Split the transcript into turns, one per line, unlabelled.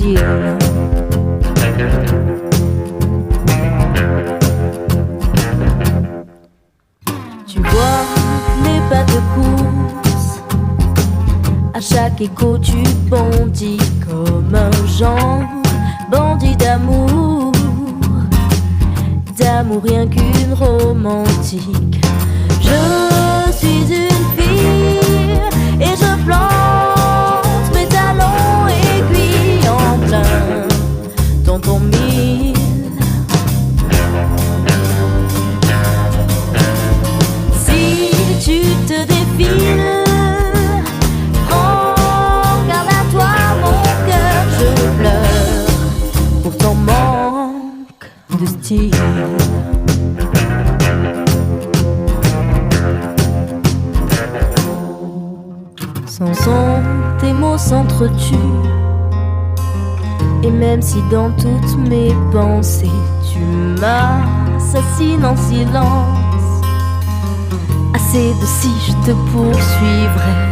style. Tu vois mes pas de course, à chaque écho tu bondis comme un genre bandit d'amour, d'amour rien qu'une romantique. Je suis une fille et je plante mes talons aiguilles en plein dans ton mille. Si tu te défiles, prends garde à toi mon cœur, je pleure pour ton manque de style. Sans son, tes mots s'entretuent. Et même si dans toutes mes pensées tu m'assassines en silence, assez de si je te poursuivrai.